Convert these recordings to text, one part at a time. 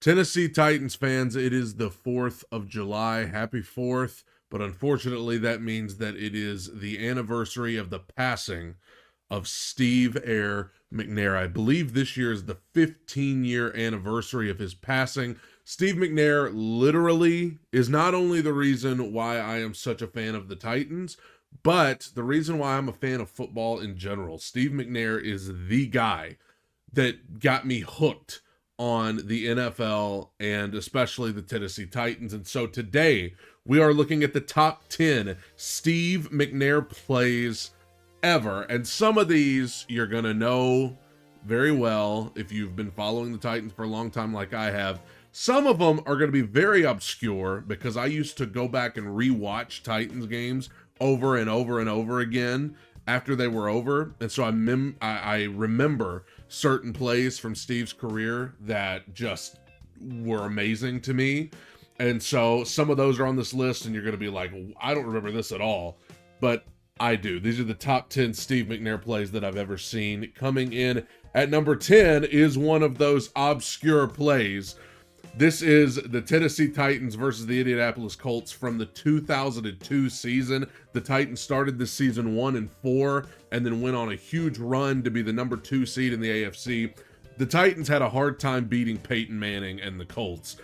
Tennessee Titans fans, it is the 4th of July. Happy 4th. But unfortunately, that means that it is the anniversary of the passing of Steve McNair. I believe this year is the 15-year anniversary of his passing. Steve McNair literally is not only the reason why I am such a fan of the Titans, but the reason why I'm a fan of football in general. Steve McNair is the guy that got me hooked on the NFL and especially the Tennessee Titans. And so today we are looking at the top 10 Steve McNair plays ever. And some of these you're going to know very well if you've been following the Titans for a long time like I have. Some of them are going to be very obscure because I used to go back and rewatch Titans games over and over and over again after they were over. And so I remember certain plays from Steve's career that just were amazing to me. And so some of those are on this list and you're going to be like, I don't remember this at all, but I do. These are the top 10 Steve McNair plays that I've ever seen. Coming in at number 10 is one of those obscure plays. This is the Tennessee Titans versus the Indianapolis Colts from the 2002 season. The Titans started this season 1-4 and then went on a huge run to be the number 2 seed in the AFC. The Titans had a hard time beating Peyton Manning and the Colts,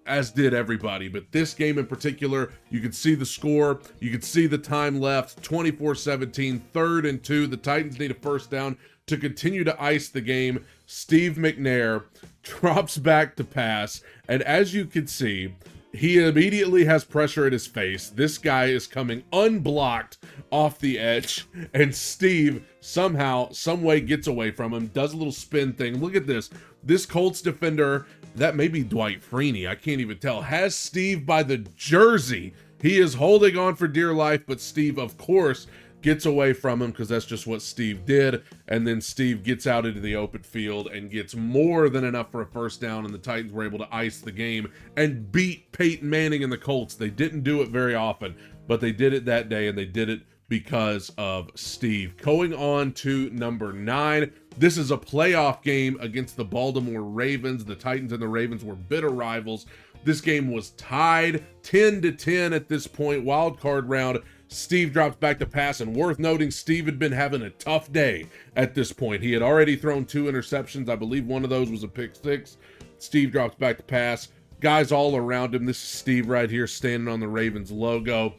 as did everybody. But this game in particular, you could see the score, you could see the time left, 24-17, 3rd and 2. The Titans need a first down to continue to ice the game. Steve McNair drops back to pass, and as you can see, he immediately has pressure at his face. This guy is coming unblocked off the edge, and Steve somehow, some way gets away from him, does a little spin thing. Look at this. This Colts defender, that may be Dwight Freeney, I can't even tell, has Steve by the jersey. He is holding on for dear life, but Steve, of course, gets away from him because that's just what Steve did. And then Steve gets out into the open field and gets more than enough for a first down, and the Titans were able to ice the game and beat Peyton Manning and the Colts. They didn't do it very often, but they did it that day, and they did it because of Steve. Going on to number 9. This is a playoff game against the Baltimore Ravens. The Titans and the Ravens were bitter rivals. This game was tied 10-10 at this point, wild card round. Steve drops back to pass, and worth noting, Steve had been having a tough day at this point. He had already thrown 2 interceptions. I believe one of those was a pick 6. Steve drops back to pass. Guys all around him. This is Steve right here standing on the Ravens logo.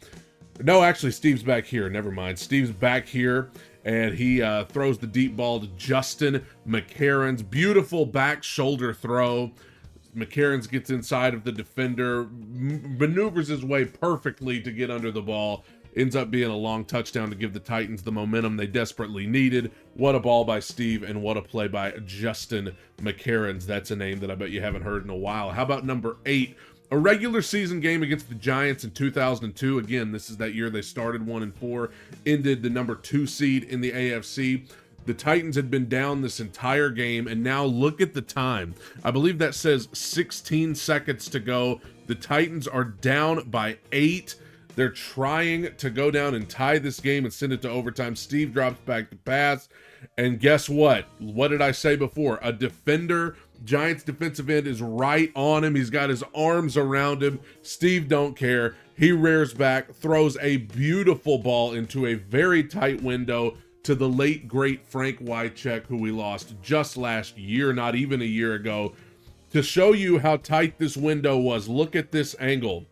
No, actually, Steve's back here. Never mind. Steve's back here, and he throws the deep ball to Justin McCarron's beautiful back shoulder throw. McCarron's gets inside of the defender, maneuvers his way perfectly to get under the ball. Ends up being a long touchdown to give the Titans the momentum they desperately needed. What a ball by Steve, and what a play by Justin McCarron's. That's a name that I bet you haven't heard in a while. How about number 8? A regular season game against the Giants in 2002. Again, this is that year they started 1-4, ended the number 2 seed in the AFC. The Titans had been down this entire game, and now look at the time. I believe that says 16 seconds to go. The Titans are down by 8. They're trying to go down and tie this game and send it to overtime. Steve drops back to pass, and guess what? What did I say before? A defender, Giants defensive end, is right on him. He's got his arms around him. Steve don't care. He rears back, throws a beautiful ball into a very tight window to the late, great Frank Wycheck, who we lost just last year, not even a year ago. To show you how tight this window was, look at this angle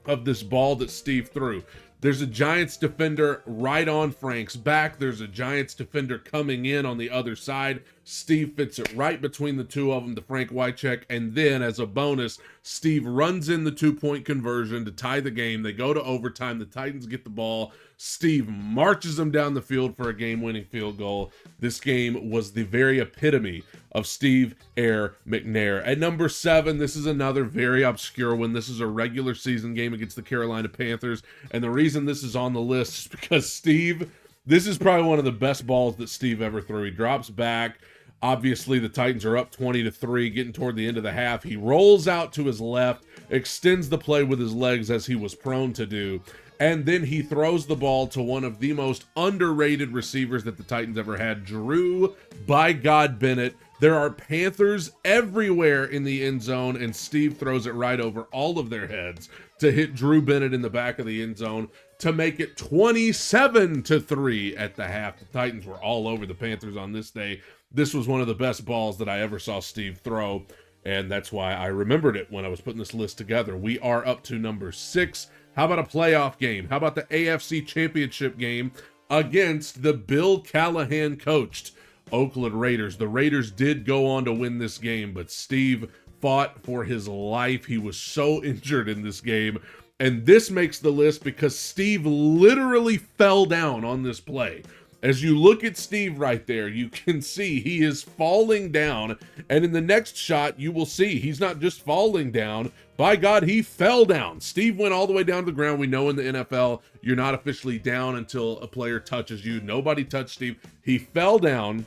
of this ball that Steve threw. There's a Giants defender right on Frank's back. There's a Giants defender coming in on the other side. Steve fits it right between the two of them to Frank Wycheck. And then as a bonus, Steve runs in the 2-point conversion to tie the game. They go to overtime. The Titans get the ball. Steve marches them down the field for a game-winning field goal. This game was the very epitome of Steve McNair. At number 7, this is another very obscure one. This is a regular season game against the Carolina Panthers. And the reason this is on the list is because Steve, this is probably one of the best balls that Steve ever threw. He drops back. Obviously, the Titans are up 20-3, getting toward the end of the half. He rolls out to his left, extends the play with his legs as he was prone to do, and then he throws the ball to one of the most underrated receivers that the Titans ever had, Drew, by God, Bennett. There are Panthers everywhere in the end zone, and Steve throws it right over all of their heads to hit Drew Bennett in the back of the end zone to make it 27-3 at the half. The Titans were all over the Panthers on this day. This was one of the best balls that I ever saw Steve throw, and that's why I remembered it when I was putting this list together. We are up to number 6. How about a playoff game? How about the AFC Championship game against the Bill Callahan coached Oakland Raiders? The Raiders did go on to win this game, but Steve fought for his life. He was so injured in this game, and this makes the list because Steve literally fell down on this play. As you look at Steve right there, you can see he is falling down, and in the next shot, you will see he's not just falling down. By God, he fell down. Steve went all the way down to the ground. We know in the NFL, you're not officially down until a player touches you. Nobody touched Steve. He fell down,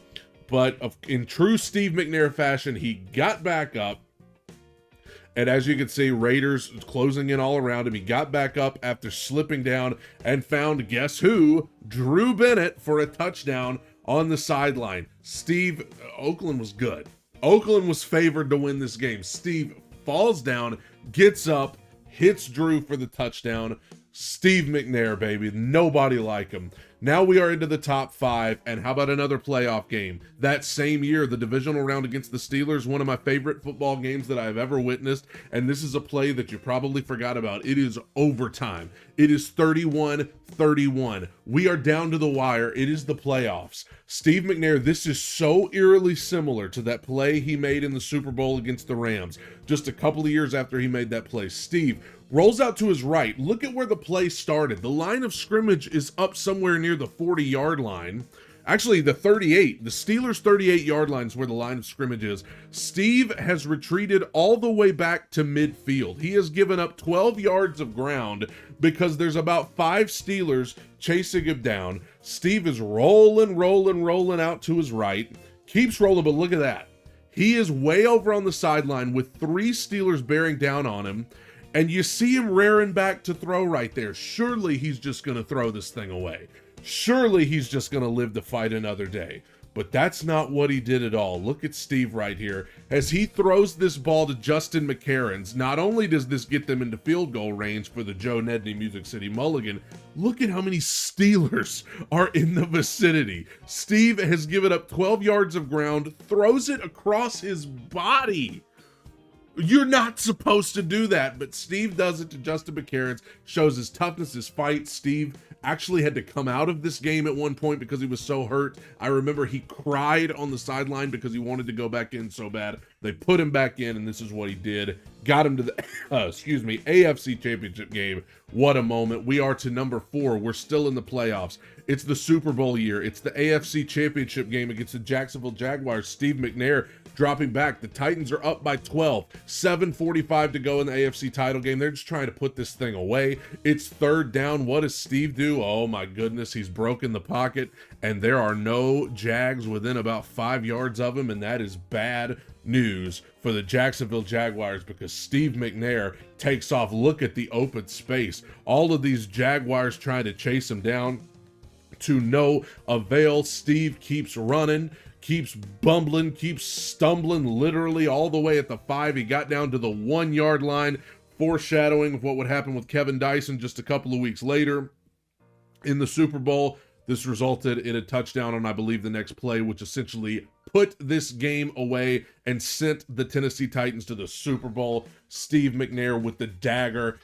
but in true Steve McNair fashion, he got back up. And as you can see, Raiders closing in all around him. He got back up after slipping down and found, guess who? Drew Bennett for a touchdown on the sideline. Steve, Oakland was good. Oakland was favored to win this game. Steve falls down, gets up, hits Drew for the touchdown. Steve McNair, baby. Nobody like him. Now we are into the top 5, and how about another playoff game? That same year, the divisional round against the Steelers, one of my favorite football games that I've ever witnessed, and this is a play that you probably forgot about. It is overtime. It is 31-31. We are down to the wire. It is the playoffs. Steve McNair, this is so eerily similar to that play he made in the Super Bowl against the Rams. Just a couple of years after he made that play, Steve rolls out to his right. Look at where the play started. The line of scrimmage is up somewhere near the 40-yard line. Actually, the 38. The Steelers' 38-yard line is where the line of scrimmage is. Steve has retreated all the way back to midfield. He has given up 12 yards of ground because there's about 5 Steelers chasing him down. Steve is rolling out to his right. Keeps rolling, but look at that. He is way over on the sideline with 3 Steelers bearing down on him. And you see him rearing back to throw right there. Surely he's just going to throw this thing away. Surely he's just going to live to fight another day. But that's not what he did at all. Look at Steve right here. As he throws this ball to Justin McCarron's, not only does this get them into field goal range for the Joe Nedney Music City Mulligan, look at how many Steelers are in the vicinity. Steve has given up 12 yards of ground, throws it across his body. You're not supposed to do that, but Steve does it to Justin McCarron's, shows his toughness, his fight. Steve actually had to come out of this game at one point because he was so hurt. I remember he cried on the sideline because he wanted to go back in so bad. They put him back in, and this is what he did. Got him to the, AFC Championship game. What a moment. We are to number 4. We're still in the playoffs. It's the Super Bowl year. It's the AFC Championship game against the Jacksonville Jaguars. Steve McNair dropping back. The Titans are up by 12. 7:45 to go in the AFC title game. They're just trying to put this thing away. It's 3rd down. What does Steve do? Oh my goodness, he's broken the pocket, and there are no Jags within about 5 yards of him, and that is bad news for the Jacksonville Jaguars because Steve McNair takes off. Look at the open space. All of these Jaguars trying to chase him down to no avail. Steve keeps running, keeps bumbling, keeps stumbling literally all the way at the 5. He got down to the 1-yard line, foreshadowing of what would happen with Kevin Dyson just a couple of weeks later in the Super Bowl. This resulted in a touchdown on, I believe, the next play, which essentially put this game away and sent the Tennessee Titans to the Super Bowl. Steve McNair with the dagger.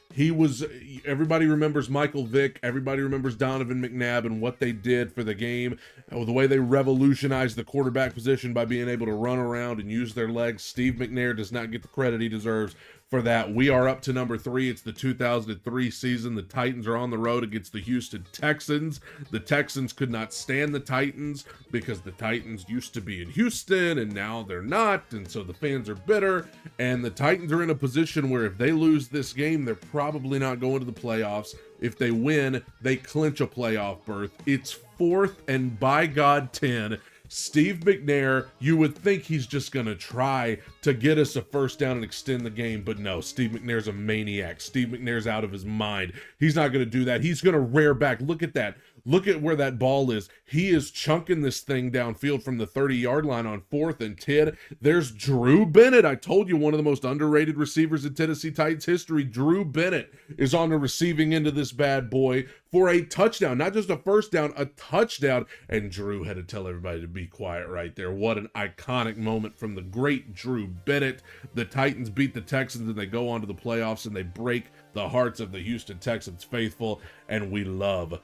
Everybody remembers Michael Vick. Everybody remembers Donovan McNabb and what they did for the game. The way they revolutionized the quarterback position by being able to run around and use their legs. Steve McNair does not get the credit he deserves for that. We are up to number 3. It's the 2003 season. The Titans are on the road against the Houston Texans. The Texans could not stand the Titans because the Titans used to be in Houston and now they're not, and so the fans are bitter, and the Titans are in a position where if they lose this game, they're probably not going to the playoffs. If they win, they clinch a playoff berth. It's 4th and by God 10. Steve McNair, you would think he's just going to try to get us a first down and extend the game, but no, Steve McNair's a maniac. Steve McNair's out of his mind. He's not going to do that. He's going to rear back. Look at that. Look at where that ball is. He is chunking this thing downfield from the 30-yard line on 4th and 10. There's Drew Bennett. I told you, one of the most underrated receivers in Tennessee Titans history. Drew Bennett is on the receiving end of this bad boy for a touchdown. Not just a first down, a touchdown. And Drew had to tell everybody to be quiet right there. What an iconic moment from the great Drew Bennett. The Titans beat the Texans and they go on to the playoffs and they break the hearts of the Houston Texans faithful, and we love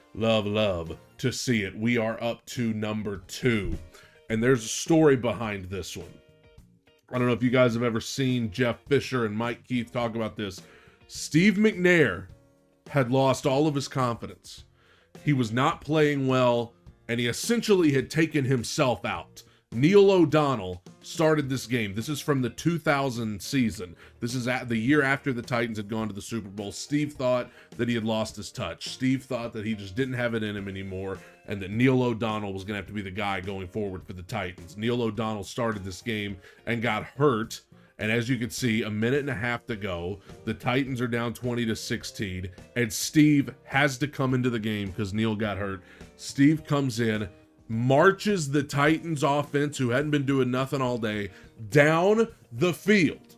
to see it. We are up to number 2, and there's a story behind this one. I don't know if you guys have ever seen Jeff Fisher and Mike Keith talk about this. Steve McNair had lost all of his confidence. He was not playing well, and he essentially had taken himself out. Neil O'Donnell started this game. This is from the 2000 season. This is at the year after the Titans had gone to the Super Bowl. Steve thought that he had lost his touch. Steve thought that he just didn't have it in him anymore, and that Neil O'Donnell was going to have to be the guy going forward for the Titans. Neil O'Donnell started this game and got hurt. And as you can see, a minute and a half to go. The Titans are down 20-16, and Steve has to come into the game because Neil got hurt. Steve comes in, marches the Titans offense, who hadn't been doing nothing all day, down the field.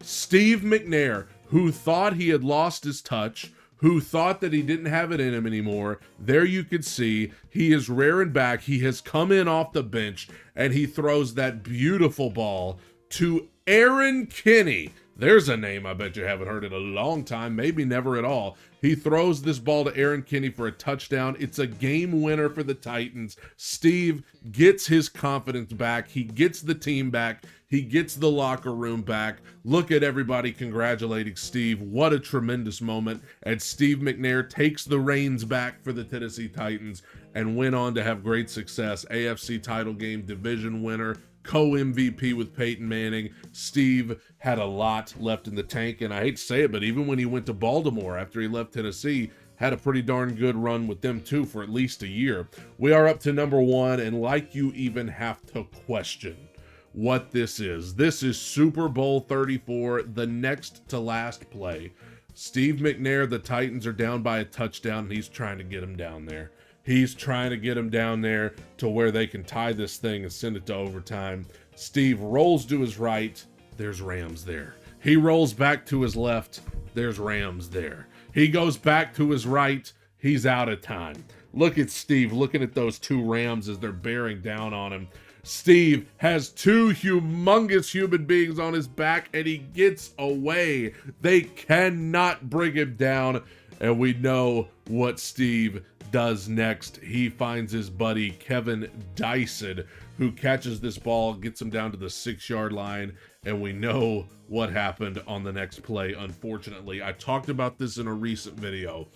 Steve McNair, who thought he had lost his touch, who thought that he didn't have it in him anymore, there you could see he is rearing back. He has come in off the bench, and he throws that beautiful ball to Aaron Kinney. There's a name I bet you haven't heard in a long time, maybe never at all. He throws this ball to Aaron Kinney for a touchdown. It's a game winner for the Titans. Steve gets his confidence back. He gets the team back. He gets the locker room back. Look at everybody congratulating Steve. What a tremendous moment. And Steve McNair takes the reins back for the Tennessee Titans and went on to have great success. AFC title game, division winner, co-MVP with Peyton Manning. Steve had a lot left in the tank, and I hate to say it, but even when he went to Baltimore after he left Tennessee, had a pretty darn good run with them too for at least a year. We are up to number 1, and like you even have to question what this is. This is Super Bowl 34, the next to last play. Steve McNair, the Titans are down by a touchdown, and he's trying to get him down there. He's trying to get him down there to where they can tie this thing and send it to overtime. Steve rolls to his right. There's Rams there. He rolls back to his left. There's Rams there. He goes back to his right. He's out of time. Look at Steve looking at those 2 Rams as they're bearing down on him. Steve has 2 humongous human beings on his back, and he gets away. They cannot bring him down, and we know what Steve does next. He finds his buddy Kevin Dyson, who catches this ball, gets him down to the 6-yard line, and we know what happened on the next play. Unfortunately, I talked about this in a recent video.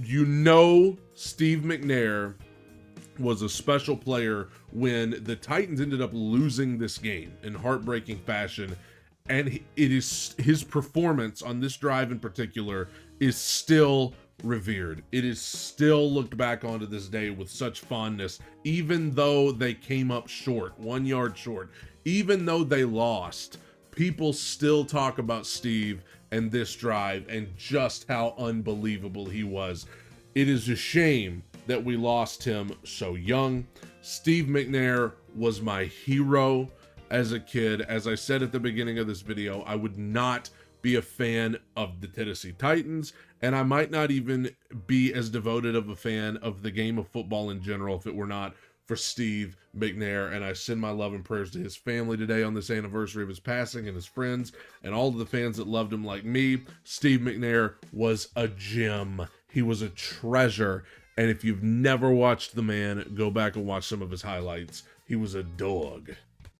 You know, Steve McNair was a special player when the Titans ended up losing this game in heartbreaking fashion, and it is his performance on this drive in particular is still revered. It is still looked back on to this day with such fondness, even though they came up short, 1 yard short, even though they lost. People still talk about Steve and this drive and just how unbelievable he was. It is a shame that we lost him so young. Steve McNair was my hero as a kid. As I said at the beginning of this video, I would not be a fan of the Tennessee Titans, and I might not even be as devoted of a fan of the game of football in general if it were not for Steve McNair. And I send my love and prayers to his family today on this anniversary of his passing, and his friends and all of the fans that loved him like me. Steve McNair was a gem. He was a treasure. And if you've never watched the man, go back and watch some of his highlights. He was a dog.